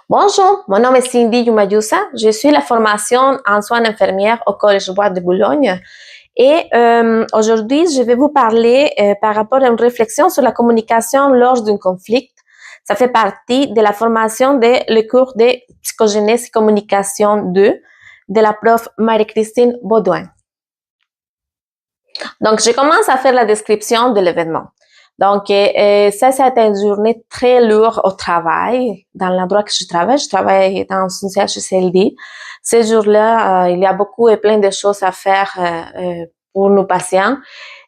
Bonjour, mon nom est Cindy Yumayusa. Je suis la formation en soins infirmières au Collège Bois de Boulogne. Et aujourd'hui, je vais vous parler par rapport à une réflexion sur la communication lors d'un conflit. Ça fait partie de la formation le cours de psychogénèse et communication 2 de la prof Marie-Christine Baudouin. Donc, je commence à faire la description de l'événement. Donc, ça a été une journée très lourde au travail. Dans l'endroit que je travaille dans une CHSLD. Ces jours-là, il y a beaucoup et plein de choses à faire pour nos patients.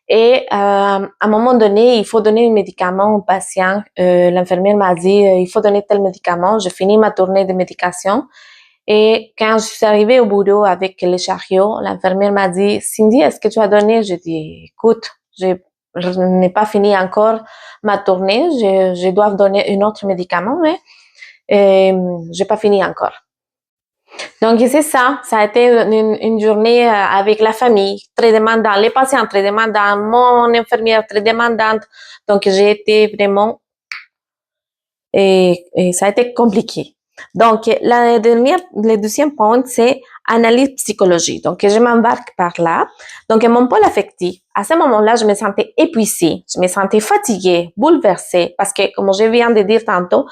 Et à un moment donné, il faut donner un médicament au patient. L'infirmière m'a dit, il faut donner tel médicament. J'ai fini ma tournée de médication. Et quand je suis arrivée au bureau avec le chariot, l'infirmière m'a dit, Cindy, est-ce que tu as donné? J'ai dit, écoute, je n'ai pas fini encore ma tournée, je dois donner un autre médicament, mais j'ai pas fini encore. Donc c'est ça a été une journée avec la famille très demandante, les patients très demandants, mon infirmière très demandante. Donc j'ai été vraiment et ça a été compliqué. Donc le deuxième point, c'est analyse psychologique. Donc je m'embarque par là. Donc mon pôle affectif, à ce moment-là, je me sentais épuisée, je me sentais fatiguée, bouleversée, parce que comme je viens de dire tantôt,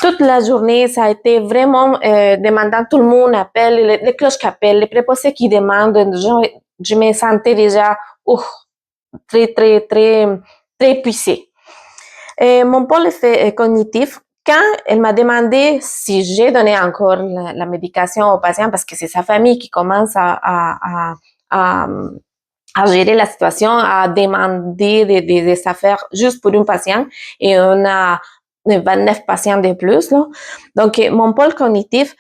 toute la journée, ça a été vraiment demandant. Tout le monde appelle, les cloches qui appellent, les préposés qui demandent. Je me sentais déjà très, très, très, très épuisée. Et mon pôle cognitif, quand elle m'a demandé si j'ai donné encore la médication au patient, parce que c'est sa famille qui commence à gérer la situation, à demander des affaires juste pour un patient, et on a 29 patients de plus, là. Donc, mon pôle cognitif,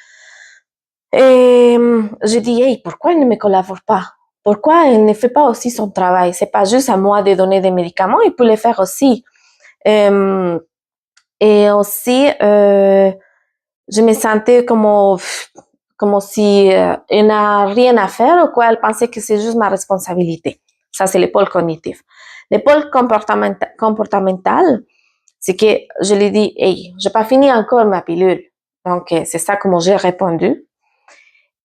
je dis, hey, pourquoi il ne me collabore pas? Pourquoi il ne fait pas aussi son travail? C'est pas juste à moi de donner des médicaments, il peut le faire aussi. Et aussi, je me sentais comme si il n'a rien à faire ou quoi, elle pensait que c'est juste ma responsabilité. Ça, c'est le pôle cognitif. Le pôle comportemental, c'est que je lui dis, hey, j'ai pas fini encore ma pilule. Donc, c'est ça comment j'ai répondu.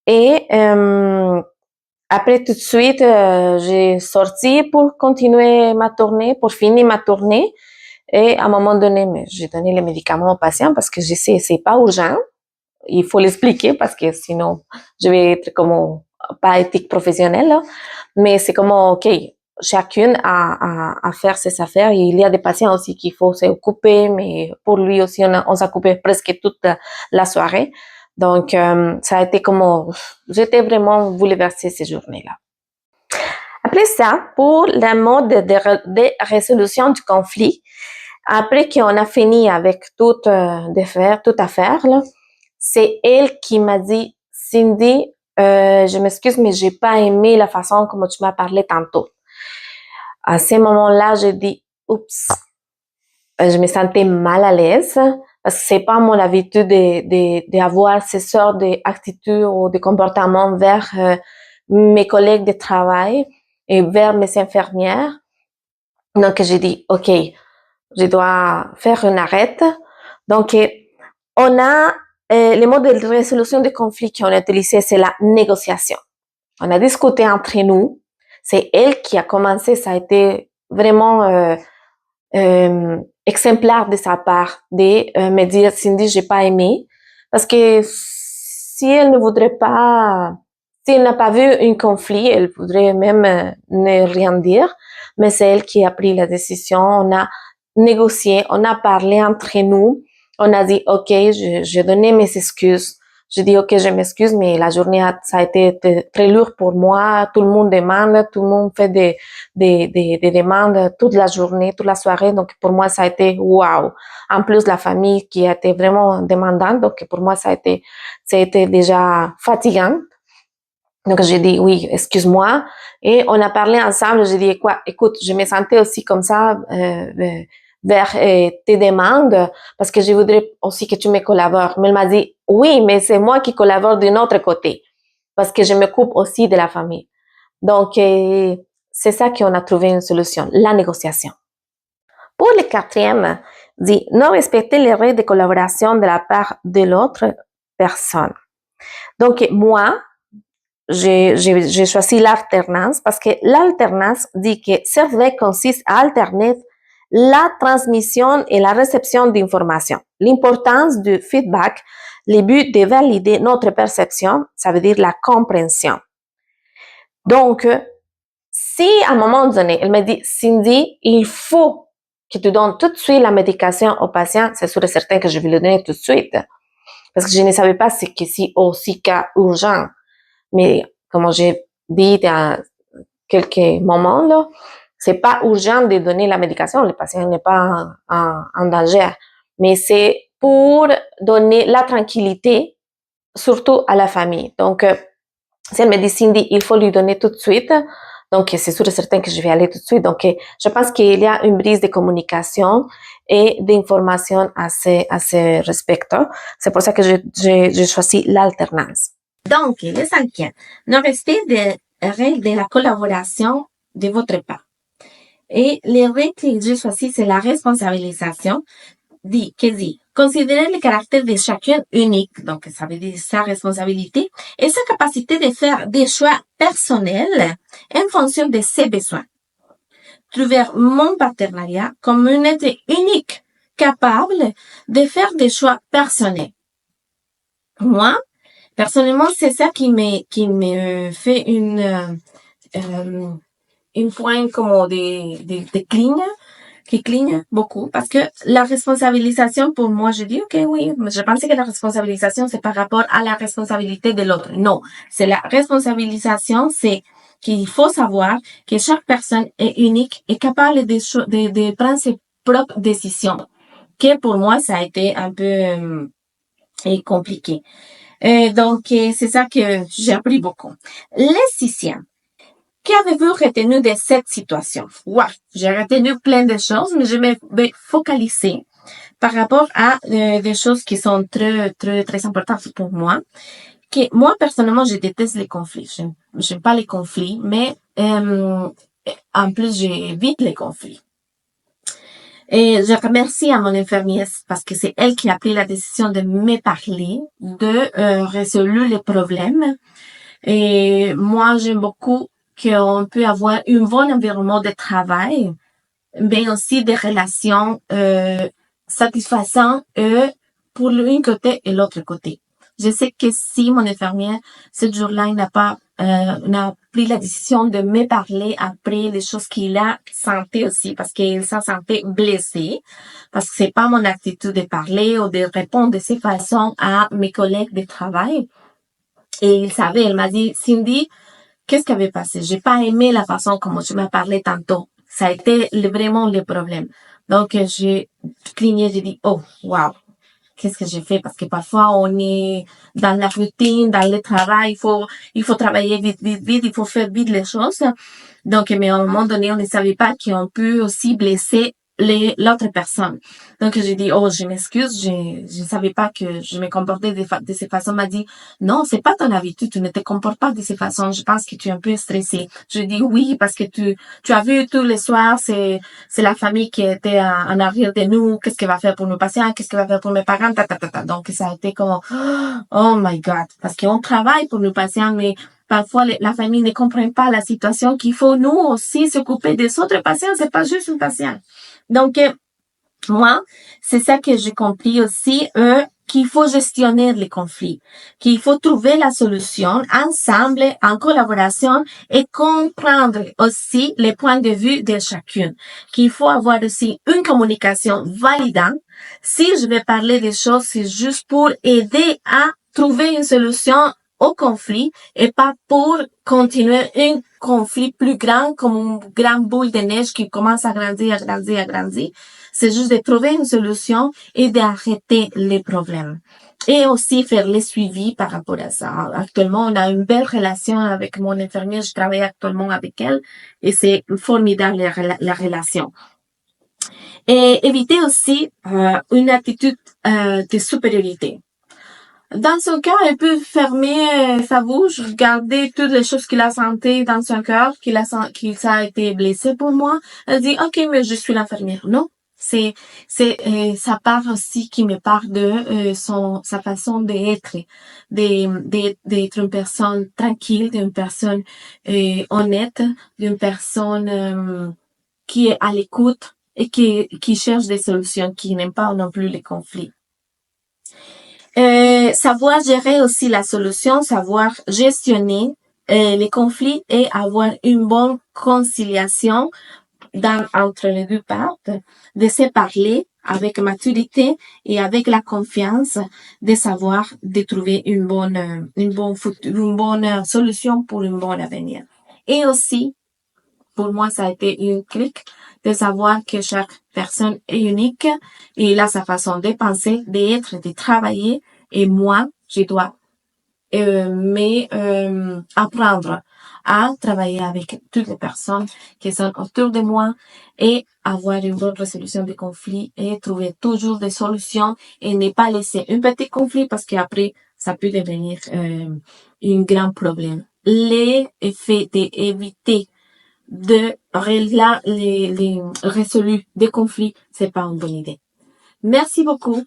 Et après, tout de suite, j'ai sorti pour continuer ma tournée, pour finir ma tournée. Et à un moment donné, j'ai donné les médicaments au patient parce que je sais, c'est pas urgent. Il faut l'expliquer parce que sinon, je vais être comme pas éthique professionnelle. Là. Mais c'est comme, OK, chacune a faire ses affaires. Il y a des patients aussi qu'il faut s'occuper, mais pour lui aussi, on s'est occupé presque toute la soirée. Donc, ça a été comme, j'étais vraiment bouleversée ces journées-là. Après ça, pour le mode de résolution du conflit, après qu'on a fini avec toute affaire, là, c'est elle qui m'a dit, Cindy, je m'excuse, mais j'ai pas aimé la façon comme tu m'as parlé tantôt. À ce moment-là, j'ai dit, oups, je me sentais mal à l'aise parce que c'est pas mon habitude d'avoir ces sortes d'attitudes ou de comportements vers mes collègues de travail et vers mes infirmières. Donc, j'ai dit, OK, je dois faire une arrêt. Donc, on a les modes de résolution des conflits qu'on a utilisés, c'est la négociation. On a discuté entre nous. C'est elle qui a commencé. Ça a été vraiment exemplaire de sa part de me dire, Cindy, j'ai pas aimé. Parce que si elle ne voudrait pas, si elle n'a pas vu un conflit, elle voudrait même ne rien dire. Mais c'est elle qui a pris la décision. On a négocié, on a parlé entre nous. On a dit, OK, j'ai donné mes excuses. Je dis, OK, je m'excuse, mais la journée, ça a été très lourd pour moi. Tout le monde demande, tout le monde fait des demandes toute la journée, toute la soirée. Donc, pour moi, ça a été wow. En plus, la famille qui a été vraiment demandante. Donc, pour moi, ça a été déjà fatigant. Donc, j'ai dit, oui, excuse-moi. Et on a parlé ensemble. J'ai dit, quoi, écoute, je me sentais aussi comme ça, vers tes demandes parce que je voudrais aussi que tu me collabores. Mais elle m'a dit, oui, mais c'est moi qui collabore d'un autre côté parce que je m'occupe aussi de la famille. Donc, c'est ça qu'on a trouvé une solution, la négociation. Pour le quatrième, dit non respecter les règles de collaboration de la part de l'autre personne. Donc, moi, j'ai choisi l'alternance parce que l'alternance dit que cerveau consiste à alterner la transmission et la réception d'informations. L'importance du feedback, le but de valider notre perception, ça veut dire la compréhension. Donc, si à un moment donné, elle me dit, Cindy, il faut que tu donnes tout de suite la médication au patient, c'est sûr et certain que je vais le donner tout de suite. Parce que je ne savais pas que c'est aussi cas urgent. Mais comme j'ai dit dans quelques moments, là, c'est pas urgent de donner la médication, le patient n'est pas en danger. Mais c'est pour donner la tranquillité, surtout à la famille. Donc, si elle me dit, Cindy, il faut lui donner tout de suite, donc c'est sûr et certain que je vais aller tout de suite. Donc, je pense qu'il y a une brise de communication et d'information à ce respect. C'est pour ça que j'ai choisi l'alternance. Donc, le cinquième, non-respect des règles de la collaboration de votre part. Et les règles que j'ai choisies, c'est la responsabilisation. Considérer le caractère de chacun unique, donc ça veut dire sa responsabilité, et sa capacité de faire des choix personnels en fonction de ses besoins. Trouver mon partenariat comme un être unique, capable de faire des choix personnels. Moi, personnellement, c'est ça qui me fait une point comme des clignes, qui cligne beaucoup, parce que la responsabilisation, pour moi, je dis, ok, oui, mais je pensais que la responsabilisation, c'est par rapport à la responsabilité de l'autre. Non, c'est la responsabilisation, c'est qu'il faut savoir que chaque personne est unique et capable de prendre ses propres décisions. Que pour moi, ça a été un peu compliqué. Donc, c'est ça que j'ai appris beaucoup. Les sixième. Qu'avez-vous retenu de cette situation? Ouais, j'ai retenu plein de choses, mais je vais focaliser par rapport à des choses qui sont très, très, très importantes pour moi. Que moi, personnellement, je déteste les conflits. J'aime pas les conflits, mais en plus, j'évite les conflits. Et je remercie à mon infirmière parce que c'est elle qui a pris la décision de me parler, de résoudre les problèmes. Et moi, j'aime beaucoup qu'on peut avoir un bon environnement de travail, mais aussi des relations satisfaisantes pour l'un côté et l'autre côté. Je sais que si mon infirmière, ce jour-là, n'a pris la décision de me parler après les choses qu'il a senti aussi, parce qu'il s'est senti blessé, parce que c'est pas mon attitude de parler ou de répondre de cette façon à mes collègues de travail. Et il savait, elle m'a dit, Cindy, qu'est-ce qui avait passé? J'ai pas aimé la façon comme tu m'as parlé tantôt. Ça a été vraiment le problème. Donc, j'ai cligné, j'ai dit, oh, wow. Qu'est-ce que j'ai fait? Parce que parfois, on est dans la routine, dans le travail, il faut travailler vite, vite, vite, il faut faire vite les choses. Donc, mais à un moment donné, on ne savait pas qu'on peut aussi blesser l'autre personne. Donc, j'ai dit, oh, je m'excuse, je savais pas que je me comportais de cette façon. M'a dit, non, c'est pas ton habitude, tu ne te comportes pas de cette façon. Je pense que tu es un peu stressé. Je dis oui, parce que tu as vu tous les soirs, c'est la famille qui était en arrière de nous. Qu'est-ce qu'elle va faire pour nos patients? Qu'est-ce qu'elle va faire pour mes parents? Donc, ça a été comme, oh my God. Parce qu'on travaille pour nos patients, mais parfois, la famille ne comprend pas la situation qu'il faut nous aussi s'occuper des autres patients. C'est pas juste un patient. Donc, moi, c'est ça que j'ai compris aussi, qu'il faut gestionner les conflits, qu'il faut trouver la solution ensemble, en collaboration et comprendre aussi les points de vue de chacune, qu'il faut avoir aussi une communication validante. Si je vais parler des choses, c'est juste pour aider à trouver une solution au conflit et pas pour continuer un conflit plus grand comme une grande boule de neige qui commence à grandir, à grandir, à grandir. C'est juste de trouver une solution et d'arrêter les problèmes. Et aussi faire les suivis par rapport à ça. Actuellement, on a une belle relation avec mon infirmière. Je travaille actuellement avec elle et c'est formidable la relation. Et éviter aussi une attitude de supériorité. Dans son cœur, elle peut fermer sa bouche, regarder toutes les choses qu'il a sentées dans son cœur, qu'il a été blessé pour moi. Elle dit, OK, mais je suis l'infirmière. Non. Ça part aussi qui me parle de sa façon d'être, d'être une personne tranquille, d'une personne honnête, d'une personne qui est à l'écoute et qui cherche des solutions, qui n'aime pas non plus les conflits. Savoir gérer aussi la solution, savoir gestionner les conflits et avoir une bonne conciliation entre les deux parties, de se parler avec maturité et avec la confiance, de savoir de trouver une bonne solution pour un bon avenir. Et aussi, pour moi, ça a été une clique de savoir que chaque personne est unique et il a sa façon de penser, d'être, de travailler. Et moi, je dois apprendre à travailler avec toutes les personnes qui sont autour de moi et avoir une bonne résolution des conflits et trouver toujours des solutions et ne pas laisser un petit conflit parce qu'après, ça peut devenir un grand problème. Les effets d'éviter de résoudre des conflits, c'est pas une bonne idée. Merci beaucoup.